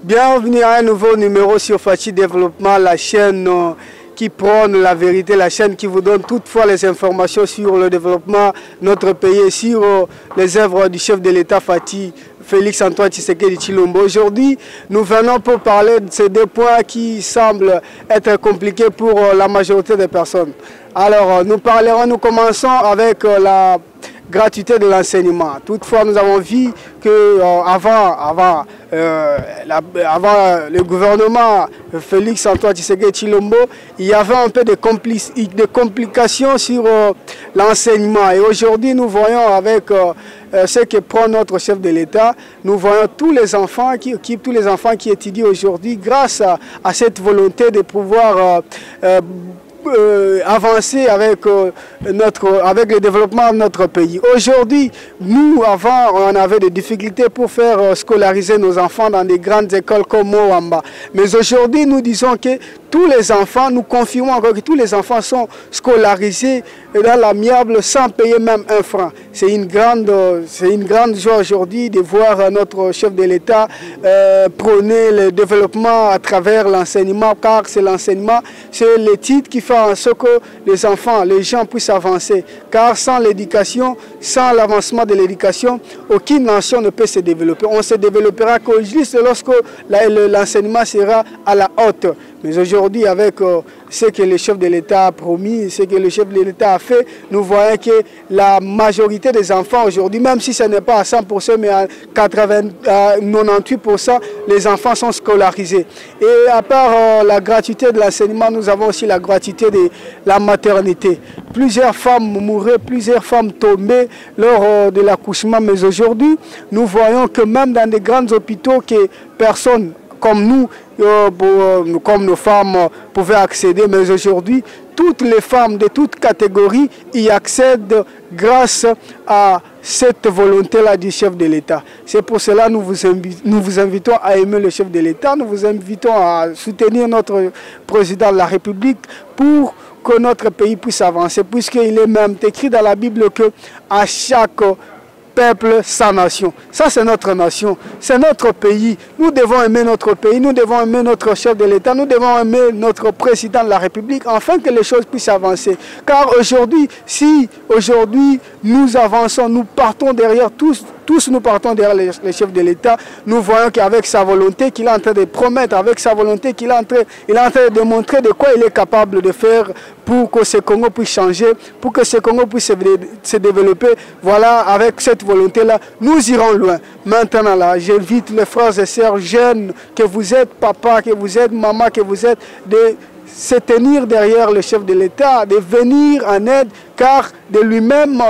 Bienvenue à un nouveau numéro sur Fachi Développement, la chaîne qui prône la vérité, la chaîne qui vous donne toutefois les informations sur le développement de notre pays et sur les œuvres du chef de l'État Fachi, Félix Antoine Tshisekedi Tshilombo. Aujourd'hui, nous venons pour parler de ces deux points qui semblent être compliqués pour la majorité des personnes. Alors, nous commençons avec la gratuité de l'enseignement. Toutefois, nous avons vu que avant le gouvernement Félix Antoine Tshisekedi Tshilombo, il y avait un peu de complications sur l'enseignement. Et aujourd'hui, nous voyons avec ce que prend notre chef de l'État, nous voyons tous les enfants qui étudient aujourd'hui grâce à cette volonté de pouvoir avancer avec le développement de notre pays. Aujourd'hui, nous, avant, on avait des difficultés pour faire scolariser nos enfants dans des grandes écoles comme Moamba. Mais aujourd'hui, nous disons que tous les enfants, nous confirmons encore que tous les enfants sont scolarisés dans l'amiable sans payer même un franc. C'est une grande joie aujourd'hui de voir notre chef de l'État prôner le développement à travers l'enseignement, car c'est l'enseignement, c'est le titre qui fait en sorte que les enfants, les gens puissent avancer. Car sans l'éducation, sans l'avancement de l'éducation, aucune nation ne peut se développer. On se développera que juste lorsque l'enseignement sera à la haute. Mais aujourd'hui, avec ce que le chef de l'État a promis, ce que le chef de l'État a fait, nous voyons que la majorité des enfants aujourd'hui, même si ce n'est pas à 100%, mais à 98%, les enfants sont scolarisés. Et à part la gratuité de l'enseignement, nous avons aussi la gratuité de la maternité. Plusieurs femmes mouraient, plusieurs femmes tombaient lors de l'accouchement, mais aujourd'hui, nous voyons que même dans des grands hôpitaux, que personne comme nous, comme nos femmes pouvaient accéder, mais aujourd'hui, toutes les femmes de toutes catégories y accèdent grâce à cette volonté-là du chef de l'État. C'est pour cela que nous vous invitons à aimer le chef de l'État, nous vous invitons à soutenir notre président de la République pour que notre pays puisse avancer, puisqu'il est même écrit dans la Bible que à chaque peuple, sa nation. Ça, c'est notre nation, c'est notre pays. Nous devons aimer notre pays, nous devons aimer notre chef de l'État, nous devons aimer notre président de la République, afin que les choses puissent avancer. Car aujourd'hui, si aujourd'hui nous avançons, nous partons derrière tous nous partons derrière le chef de l'État, nous voyons qu'avec sa volonté qu'il est en train de promettre, avec sa volonté qu'il est en train de démontrer de quoi il est capable de faire pour que ce Congo puisse changer, pour que ce Congo puisse se développer. Voilà, avec cette volonté-là, nous irons loin. Maintenant, là, j'invite les frères et sœurs jeunes, que vous êtes papa, que vous êtes maman, que vous êtes de se tenir derrière le chef de l'État, de venir en aide, car de lui-même,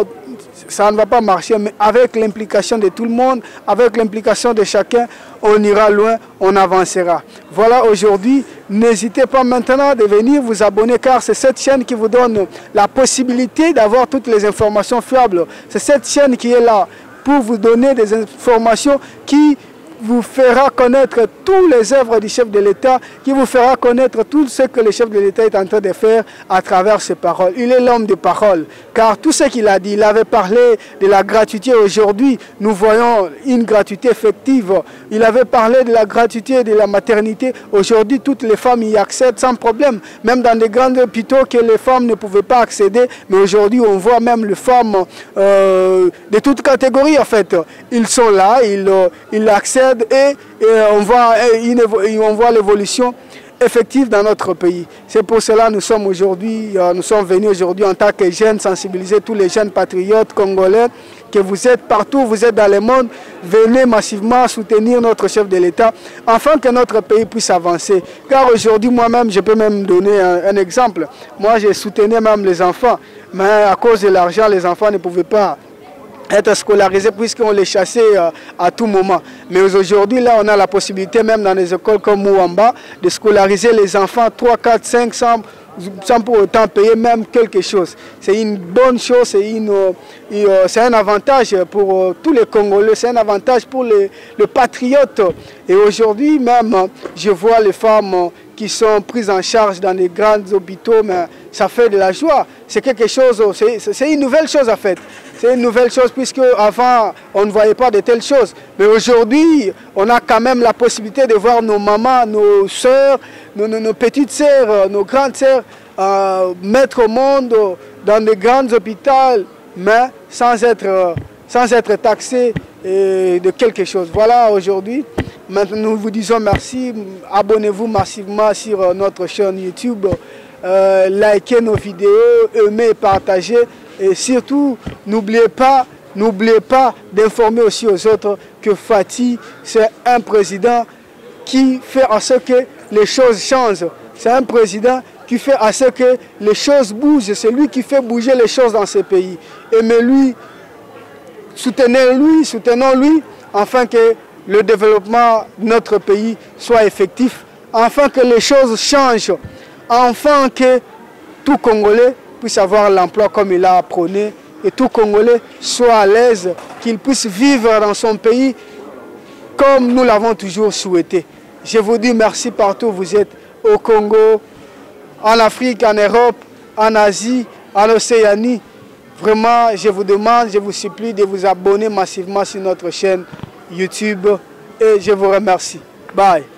ça ne va pas marcher, mais avec l'implication de tout le monde, avec l'implication de chacun, on ira loin, on avancera. Voilà, aujourd'hui, n'hésitez pas maintenant de venir vous abonner, car c'est cette chaîne qui vous donne la possibilité d'avoir toutes les informations fiables. C'est cette chaîne qui est là pour vous donner des informations qui vous fera connaître toutes les œuvres du chef de l'État, qui vous fera connaître tout ce que le chef de l'État est en train de faire à travers ses paroles. Il est l'homme de parole, car tout ce qu'il a dit, il avait parlé de la gratuité. Aujourd'hui, nous voyons une gratuité effective. Il avait parlé de la gratuité de la maternité. Aujourd'hui, toutes les femmes y accèdent sans problème. Même dans des grands hôpitaux que les femmes ne pouvaient pas accéder. Mais aujourd'hui, on voit même les femmes de toutes catégories, en fait. Ils sont là, ils accèdent. Et on voit l'évolution effective dans notre pays. C'est pour cela que nous sommes venus aujourd'hui en tant que jeunes, sensibiliser tous les jeunes patriotes congolais, que vous êtes partout, vous êtes dans le monde, venez massivement soutenir notre chef de l'État, afin que notre pays puisse avancer. Car aujourd'hui, moi-même, je peux même donner un exemple. Moi, j'ai soutenu même les enfants, mais à cause de l'argent, les enfants ne pouvaient pas être scolarisés puisqu'on les chassait à tout moment. Mais aujourd'hui, là, on a la possibilité, même dans les écoles comme Mouamba, de scolariser les enfants 3, 4, 5, sans pour autant payer même quelque chose. C'est une bonne chose, c'est un avantage pour tous les Congolais, c'est un avantage pour les patriotes. Et aujourd'hui même, je vois les femmes qui sont prises en charge dans les grands hôpitaux, mais ça fait de la joie. C'est quelque chose, c'est une nouvelle chose en fait. C'est une nouvelle chose puisque avant on ne voyait pas de telles choses. Mais aujourd'hui, on a quand même la possibilité de voir nos mamans, nos soeurs, nos petites sœurs, nos grandes sœurs mettre au monde dans de grands hôpitaux, mais sans être taxés de quelque chose. Voilà aujourd'hui. Maintenant, nous vous disons merci. Abonnez-vous massivement sur notre chaîne YouTube. Likez nos vidéos, aimez et partagez. Et surtout, n'oubliez pas d'informer aussi aux autres que Fati, c'est un président qui fait en sorte que les choses changent. C'est un président qui fait en sorte que les choses bougent. C'est lui qui fait bouger les choses dans ce pays. Aimez-lui, soutenons-lui, afin que le développement de notre pays soit effectif, afin que les choses changent, afin que tout Congolais puisse avoir l'emploi comme il a prôné, et tout Congolais soit à l'aise, qu'il puisse vivre dans son pays comme nous l'avons toujours souhaité. Je vous dis merci partout où vous êtes, au Congo, en Afrique, en Europe, en Asie, en Océanie. Vraiment, je vous demande, je vous supplie de vous abonner massivement sur notre chaîne YouTube et je vous remercie. Bye.